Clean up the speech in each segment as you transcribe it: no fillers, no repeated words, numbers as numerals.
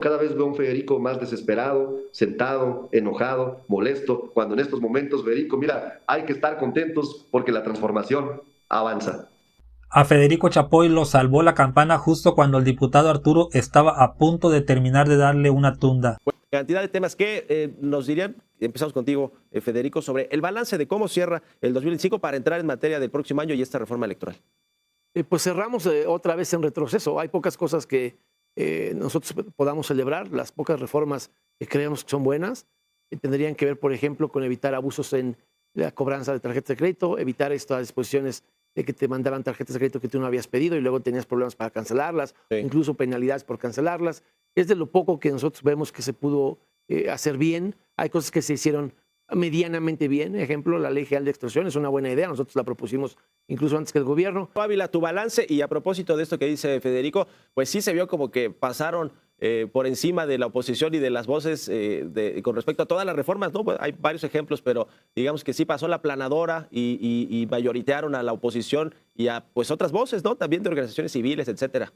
Cada vez veo a un Federico más desesperado, sentado, enojado, molesto, cuando en estos momentos, Federico, mira, hay que estar contentos porque la transformación avanza. A Federico Chapoy lo salvó la campana justo cuando el diputado Arturo estaba a punto de terminar de darle una tunda. Cantidad de temas que nos dirían, empezamos contigo, Federico, sobre el balance de cómo cierra el 2025 para entrar en materia del próximo año y esta reforma electoral. Pues cerramos otra vez en retroceso. Hay pocas cosas que nosotros podamos celebrar. Las pocas reformas que creemos que son buenas tendrían que ver, por ejemplo, con evitar abusos en la cobranza de tarjetas de crédito, evitar estas disposiciones de que te mandaban tarjetas de crédito que tú no habías pedido y luego tenías problemas para cancelarlas, Sí. incluso penalidades por cancelarlas. Es de lo poco que nosotros vemos que se pudo hacer bien. Hay cosas que se hicieron medianamente bien. Ejemplo, la ley general de extorsión es una buena idea. Nosotros la propusimos incluso antes que el gobierno. Ávila, tu balance, y a propósito de esto que dice Federico, pues sí se vio como que pasaron por encima de la oposición y de las voces con respecto a todas las reformas, ¿no? Pues hay varios ejemplos, pero digamos que sí pasó la planadora y mayoritearon a la oposición y a pues otras voces, ¿no? También de organizaciones civiles, etcétera.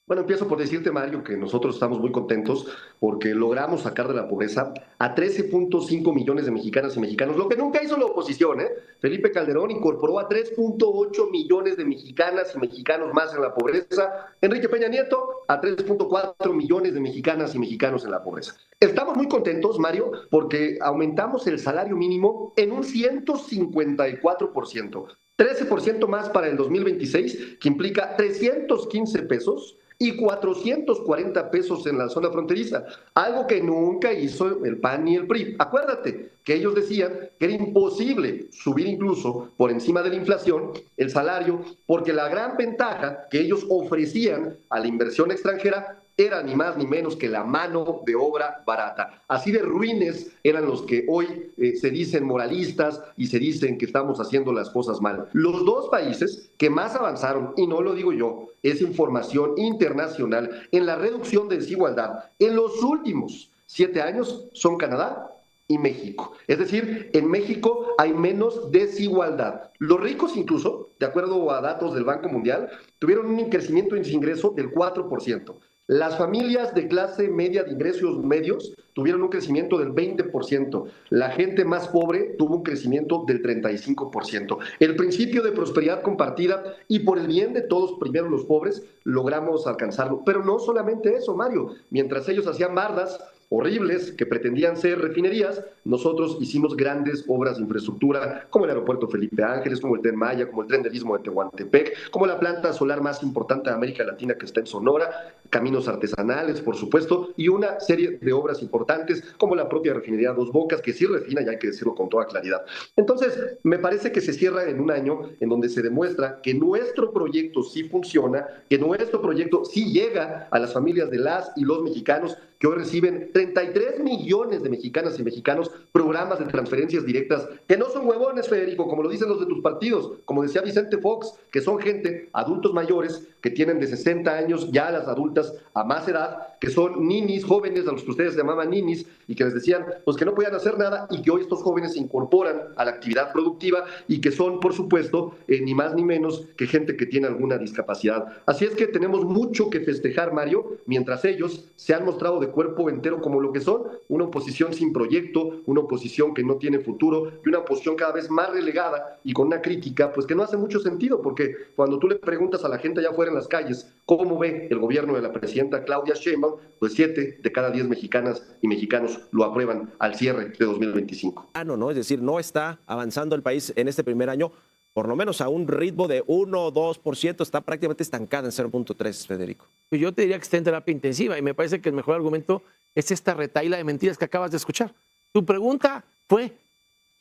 Bueno, empiezo por decirte, Mario, que nosotros estamos muy contentos porque logramos sacar de la pobreza a 13.5 millones de mexicanas y mexicanos, lo que nunca hizo la oposición, ¿eh? Felipe Calderón incorporó a 3.8 millones de mexicanas y mexicanos más en la pobreza. Enrique Peña Nieto a 3.4 millones de mexicanas y mexicanos en la pobreza. Estamos muy contentos, Mario, porque aumentamos el salario mínimo en un 154%. 13% más para el 2026, que implica 315 pesos y 440 pesos en la zona fronteriza, algo que nunca hizo el PAN ni el PRI. Acuérdate que ellos decían que era imposible subir incluso por encima de la inflación el salario, porque la gran ventaja que ellos ofrecían a la inversión extranjera era ni más ni menos que la mano de obra barata. Así de ruines eran los que hoy se dicen moralistas y se dicen que estamos haciendo las cosas mal. Los dos países que más avanzaron, y no lo digo yo, es información internacional, en la reducción de desigualdad en los últimos 7 años son Canadá y México. Es decir, en México hay menos desigualdad. Los ricos incluso, de acuerdo a datos del Banco Mundial, tuvieron un crecimiento en su ingreso del 4%. Las familias de clase media de ingresos medios tuvieron un crecimiento del 20%. La gente más pobre tuvo un crecimiento del 35%. El principio de prosperidad compartida y por el bien de todos, primero los pobres, logramos alcanzarlo. Pero no solamente eso, Mario. Mientras ellos hacían bardas horribles que pretendían ser refinerías, nosotros hicimos grandes obras de infraestructura, como el aeropuerto Felipe Ángeles, como el Tren Maya, como el Tren del Istmo de Tehuantepec, como la planta solar más importante de América Latina que está en Sonora, caminos artesanales, por supuesto, y una serie de obras importantes, como la propia refinería Dos Bocas, que sí refina, y hay que decirlo con toda claridad. Entonces, me parece que se cierra en un año en donde se demuestra que nuestro proyecto sí funciona, que nuestro proyecto sí llega a las familias de las y los mexicanos, que hoy reciben 33 millones de mexicanas y mexicanos programas de transferencias directas, que no son huevones, Federico, como lo dicen los de tus partidos, como decía Vicente Fox, que son gente, adultos mayores, que tienen de 60 años ya las adultas a más edad, que son ninis, jóvenes, a los que ustedes llamaban ninis, y que les decían pues que no podían hacer nada, y que hoy estos jóvenes se incorporan a la actividad productiva, y que son, por supuesto, ni más ni menos que gente que tiene alguna discapacidad. Así es que tenemos mucho que festejar, Mario, mientras ellos se han mostrado de cuerpo entero como lo que son, una oposición sin proyecto, una oposición que no tiene futuro y una oposición cada vez más relegada y con una crítica pues que no hace mucho sentido, porque cuando tú le preguntas a la gente allá afuera en las calles cómo ve el gobierno de la presidenta Claudia Sheinbaum, pues 7 de cada 10 mexicanas y mexicanos lo aprueban al cierre de 2025. ¿No? Es decir, no está avanzando el país en este primer año, por lo menos a un ritmo de 1 o 2%, está prácticamente estancada en 0.3, Federico. Pues yo te diría que está en terapia intensiva y me parece que el mejor argumento es esta retahíla de mentiras que acabas de escuchar. Tu pregunta fue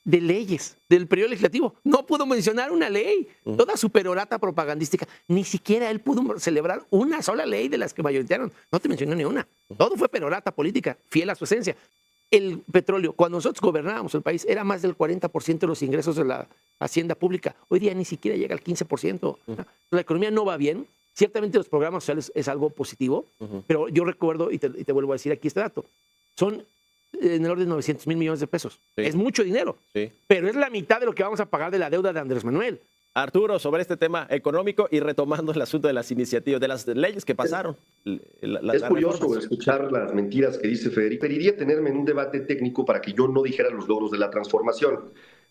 de leyes, del periodo legislativo. No pudo mencionar una ley, toda su perorata propagandística. Ni siquiera él pudo celebrar una sola ley de las que mayoritearon. No te mencionó ni una. Todo fue perorata política, fiel a su esencia. El petróleo, cuando nosotros gobernábamos el país, era más del 40% de los ingresos de la hacienda pública. Hoy día ni siquiera llega al 15%. La economía no va bien. Ciertamente los programas sociales es algo positivo, pero yo recuerdo, y te vuelvo a decir aquí este dato, son en el orden de 900 mil millones de pesos. Sí. Es mucho dinero, sí, pero es la mitad de lo que vamos a pagar de la deuda de Andrés Manuel. Arturo, sobre este tema económico y retomando el asunto de las iniciativas, de las leyes que pasaron. Es curioso escuchar las mentiras que dice Federico. Preferiría tenerme en un debate técnico para que yo no dijera los logros de la transformación.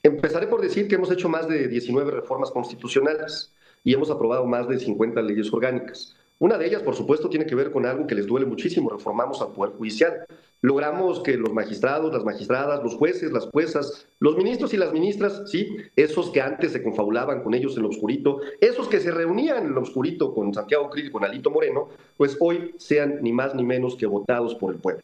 Empezaré por decir que hemos hecho más de 19 reformas constitucionales y hemos aprobado más de 50 leyes orgánicas. Una de ellas, por supuesto, tiene que ver con algo que les duele muchísimo. Reformamos al Poder Judicial. Logramos que los magistrados, las magistradas, los jueces, las juezas, los ministros y las ministras, sí, esos que antes se confabulaban con ellos en lo oscurito, esos que se reunían en lo oscurito con Santiago Krill y con Alito Moreno, pues hoy sean ni más ni menos que votados por el pueblo.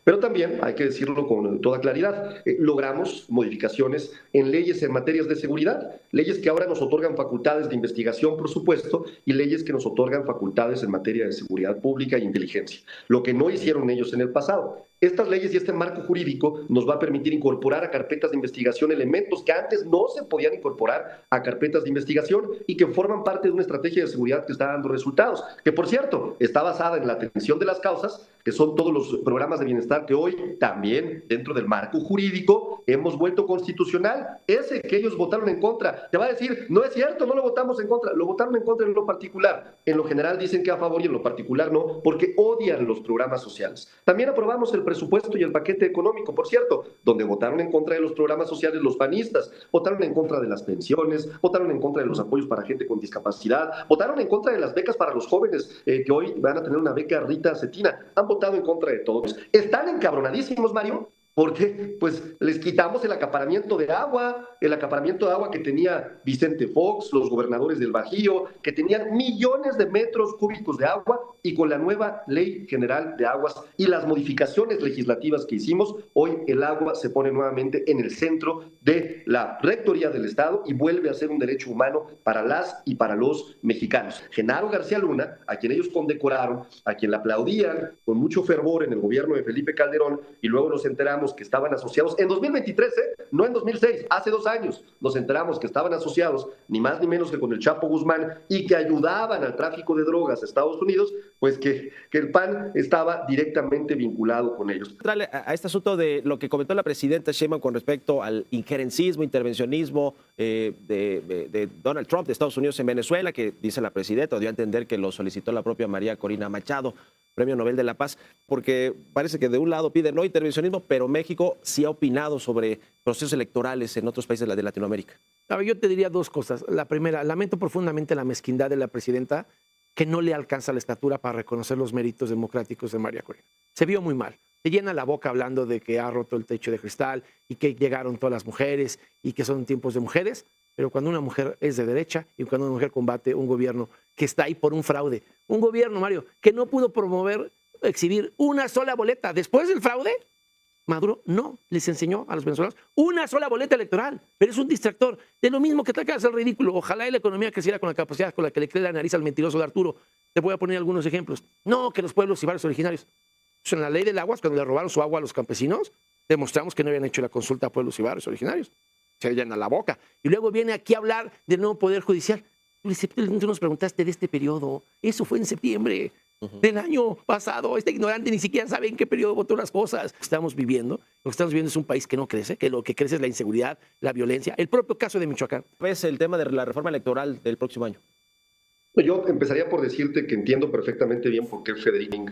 Pero también, hay que decirlo con toda claridad, logramos modificaciones en leyes en materias de seguridad, leyes que ahora nos otorgan facultades de investigación, por supuesto, y leyes que nos otorgan facultades en materia de seguridad pública e inteligencia, lo que no hicieron ellos en el pasado. Estas leyes y este marco jurídico nos va a permitir incorporar a carpetas de investigación elementos que antes no se podían incorporar a carpetas de investigación y que forman parte de una estrategia de seguridad que está dando resultados, que por cierto está basada en la atención de las causas, que son todos los programas de bienestar que hoy también dentro del marco jurídico hemos vuelto constitucional. Ese que ellos votaron en contra, te va a decir, no es cierto, no lo votamos en contra, lo votaron en contra en lo particular. En lo general dicen que a favor y en lo particular no, porque odian los programas sociales. También aprobamos el presupuesto y el paquete económico, por cierto, donde votaron en contra de los programas sociales los panistas, votaron en contra de las pensiones, votaron en contra de los apoyos para gente con discapacidad, votaron en contra de las becas para los jóvenes que hoy van a tener una beca Rita Cetina, han votado en contra de todos. Están encabronadísimos, Mario, porque pues les quitamos el acaparamiento de agua que tenía Vicente Fox, los gobernadores del Bajío, que tenían millones de metros cúbicos de agua, y con la nueva Ley General de Aguas y las modificaciones legislativas que hicimos, hoy el agua se pone nuevamente en el centro de la Rectoría del Estado y vuelve a ser un derecho humano para las y para los mexicanos. Genaro García Luna, a quien ellos condecoraron, a quien le aplaudían con mucho fervor en el gobierno de Felipe Calderón, y luego nos enteramos que estaban asociados en 2023, no en 2006, hace 2 años nos enteramos que estaban asociados ni más ni menos que con el Chapo Guzmán y que ayudaban al tráfico de drogas a Estados Unidos, pues que el PAN estaba directamente vinculado con ellos. A este asunto de lo que comentó la presidenta Sheinbaum con respecto al injerencismo, intervencionismo de Donald Trump de Estados Unidos en Venezuela, que dice la presidenta, dio a entender que lo solicitó la propia María Corina Machado, Premio Nobel de la Paz, porque parece que de un lado pide no intervencionismo, pero México sí ha opinado sobre procesos electorales en otros países de Latinoamérica. A ver, yo te diría 2 cosas. La primera, lamento profundamente la mezquindad de la presidenta, que no le alcanza la estatura para reconocer los méritos democráticos de María Corina. Se vio muy mal. Se llena la boca hablando de que ha roto el techo de cristal y que llegaron todas las mujeres y que son tiempos de mujeres, pero cuando una mujer es de derecha y cuando una mujer combate un gobierno que está ahí por un fraude, un gobierno, Mario, que no pudo exhibir una sola boleta después del fraude, Maduro no les enseñó a los venezolanos una sola boleta electoral, pero es un distractor de lo mismo que te acaba de hacer ridículo. Ojalá la economía creciera con la capacidad con la que le cree la nariz al mentiroso de Arturo. Te voy a poner algunos ejemplos. No, que los pueblos y barrios originarios. Pues en la ley del agua, cuando le robaron su agua a los campesinos, demostramos que no habían hecho la consulta a pueblos y barrios originarios. Se llena la boca. Y luego viene aquí a hablar del nuevo Poder Judicial. Tú nos preguntaste de este periodo. Eso fue en septiembre del año pasado. Este ignorante ni siquiera sabe en qué periodo votó las cosas. Lo que estamos viviendo es un país que no crece, que lo que crece es la inseguridad, la violencia. El propio caso de Michoacán. ¿Ves el tema de la reforma electoral del próximo año? Yo empezaría por decirte que entiendo perfectamente bien por qué Federico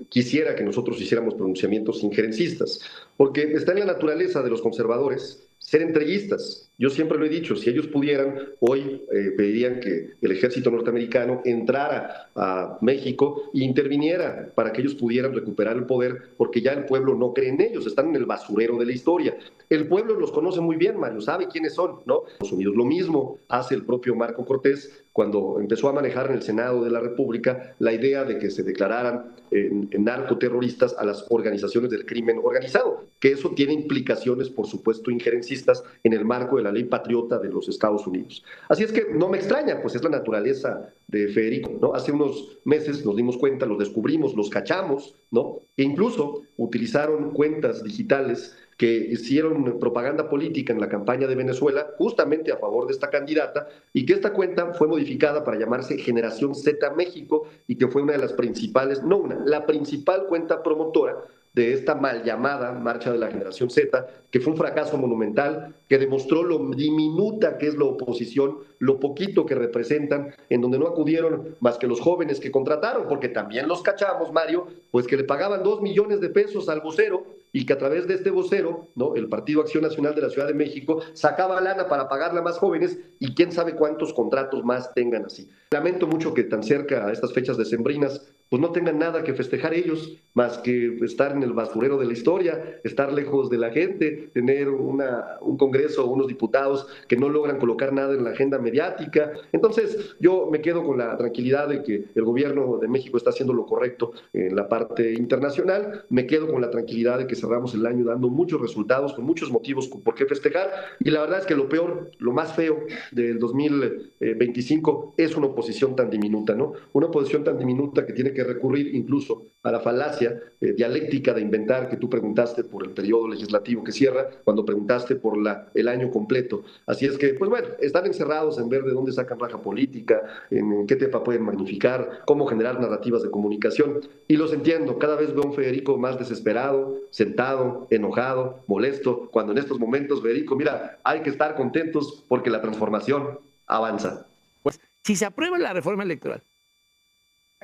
quisiera que nosotros hiciéramos pronunciamientos injerencistas, porque está en la naturaleza de los conservadores ser entreguistas. Yo siempre lo he dicho, si ellos pudieran, hoy pedirían que el ejército norteamericano entrara a México e interviniera para que ellos pudieran recuperar el poder, porque ya el pueblo no cree en ellos, están en el basurero de la historia. El pueblo los conoce muy bien, Mario, sabe quiénes son, ¿no? Estados Unidos lo mismo hace el propio Marco Cortés cuando empezó a manejar en el Senado de la República la idea de que se declararan narcoterroristas a las organizaciones del crimen organizado, que eso tiene implicaciones, por supuesto, injerencistas en el marco de la ley patriota de los Estados Unidos. Así es que no me extraña, pues es la naturaleza de Federico, ¿no? Hace unos meses nos dimos cuenta, los descubrimos, los cachamos, ¿no? E incluso utilizaron cuentas digitales que hicieron propaganda política en la campaña de Venezuela, justamente a favor de esta candidata, y que esta cuenta fue modificada para llamarse Generación Z México, y que fue una de las principales, la principal cuenta promotora de esta mal llamada Marcha de la Generación Z, que fue un fracaso monumental, que demostró lo diminuta que es la oposición, lo poquito que representan, en donde no acudieron más que los jóvenes que contrataron, porque también los cachamos, Mario, pues que le pagaban 2 millones de pesos al vocero, y que a través de este vocero, ¿no?, el Partido Acción Nacional de la Ciudad de México sacaba lana para pagarle a más jóvenes, y quién sabe cuántos contratos más tengan así. Lamento mucho que tan cerca a estas fechas decembrinas pues no tengan nada que festejar ellos, más que estar en el basurero de la historia, estar lejos de la gente, tener un congreso, unos diputados que no logran colocar nada en la agenda mediática. Entonces yo me quedo con la tranquilidad de que el gobierno de México está haciendo lo correcto en la parte internacional, me quedo con la tranquilidad de que cerramos el año dando muchos resultados, con muchos motivos por qué festejar, y la verdad es que lo peor, lo más feo del 2025 es una oposición tan diminuta, ¿no? Una oposición tan diminuta que tiene que recurrir incluso a la falacia dialéctica de inventar que tú preguntaste por el periodo legislativo que cierra, cuando preguntaste por el año completo. Así es que, pues bueno, están encerrados en ver de dónde sacan raja política, en qué tema pueden magnificar, cómo generar narrativas de comunicación, y los entiendo. Cada vez veo a un Federico más desesperado, sentado, enojado, molesto, cuando en estos momentos, Federico, mira, hay que estar contentos porque la transformación avanza. Pues si se aprueba la reforma electoral,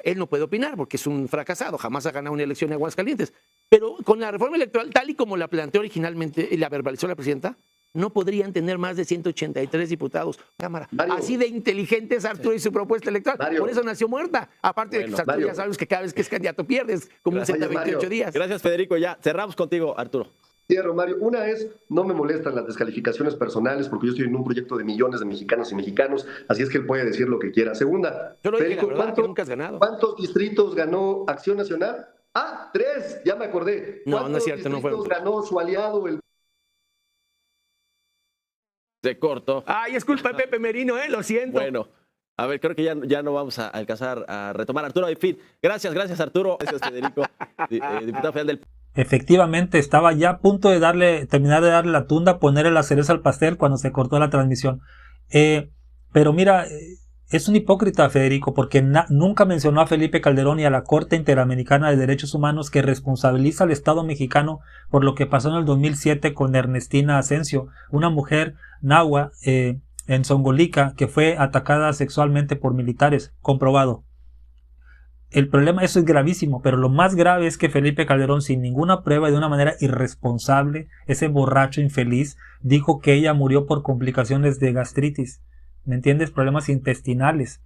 él no puede opinar porque es un fracasado, jamás ha ganado una elección en Aguascalientes. Pero con la reforma electoral, tal y como la planteó originalmente y la verbalizó la presidenta, no podrían tener más de 183 diputados. Cámara. Mario, así de inteligente es Arturo y su propuesta electoral. Mario, por eso nació muerta. Aparte de que Arturo, Mario, ya sabes que cada vez que es candidato pierdes como un 128 días. Gracias, Federico. Ya cerramos contigo, Arturo. Cierro, Mario. Una es, no me molestan las descalificaciones personales porque yo estoy en un proyecto de millones de mexicanos y mexicanos, así es que él puede decir lo que quiera. Segunda, Yo lo dije, Federico, la verdad, que nunca has ganado. ¿cuántos distritos ganó Acción Nacional? Ah, 3, ya me acordé. No, no es cierto, no fue. ¿Cuántos distritos ganó su aliado, el... Se cortó. Ay, es culpa de Pepe Merino, lo siento. Bueno, a ver, creo que ya no vamos a alcanzar a retomar. Arturo, en fin, gracias Arturo. Gracias, Federico, diputado federal del... Efectivamente, estaba ya a punto de terminar de darle la tunda, ponerle la cereza al pastel cuando se cortó la transmisión. Pero mira, es un hipócrita, Federico, porque nunca mencionó a Felipe Calderón y a la Corte Interamericana de Derechos Humanos, que responsabiliza al Estado mexicano por lo que pasó en el 2007 con Ernestina Asensio, una mujer nahua en Zongolica que fue atacada sexualmente por militares, comprobado. El problema, eso es gravísimo, pero lo más grave es que Felipe Calderón, sin ninguna prueba y de una manera irresponsable, ese borracho infeliz, dijo que ella murió por complicaciones de gastritis, ¿me entiendes? Problemas intestinales,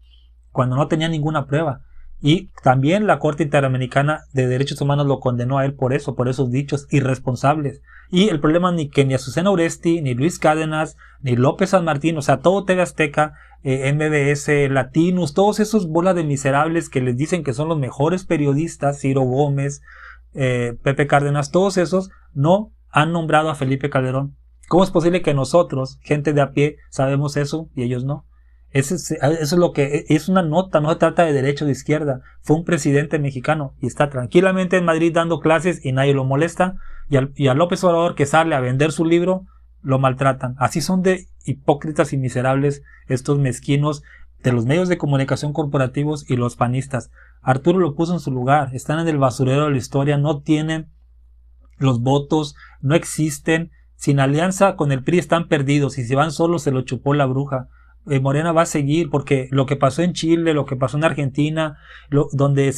cuando no tenía ninguna prueba. Y también la Corte Interamericana de Derechos Humanos lo condenó a él por esos dichos irresponsables. Y el problema ni Azucena Oresti, ni Luis Cárdenas, ni López San Martín, o sea, todo TV Azteca, MBS, Latinos, todos esos bolas de miserables que les dicen que son los mejores periodistas, Ciro Gómez, Pepe Cárdenas, todos esos no han nombrado a Felipe Calderón. ¿Cómo es posible que nosotros, gente de a pie, sabemos eso y ellos no? Eso es lo que es una nota, no se trata de derecha o de izquierda. Fue un presidente mexicano y está tranquilamente en Madrid dando clases y nadie lo molesta, y a López Obrador, que sale a vender su libro, lo maltratan. Así son de hipócritas y miserables estos mezquinos de los medios de comunicación corporativos y los panistas. Arturo lo puso en su lugar, están en el basurero de la historia, no tienen los votos, no existen, sin alianza con el PRI están perdidos, y si van solos se lo chupó la bruja. Morena va a seguir, porque lo que pasó en Chile, lo que pasó en Argentina, donde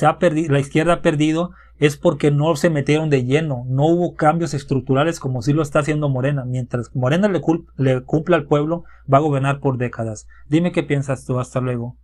la izquierda ha perdido, es porque no se metieron de lleno, no hubo cambios estructurales como sí lo está haciendo Morena. Mientras Morena le cumpla al pueblo, va a gobernar por décadas. Dime qué piensas tú, hasta luego.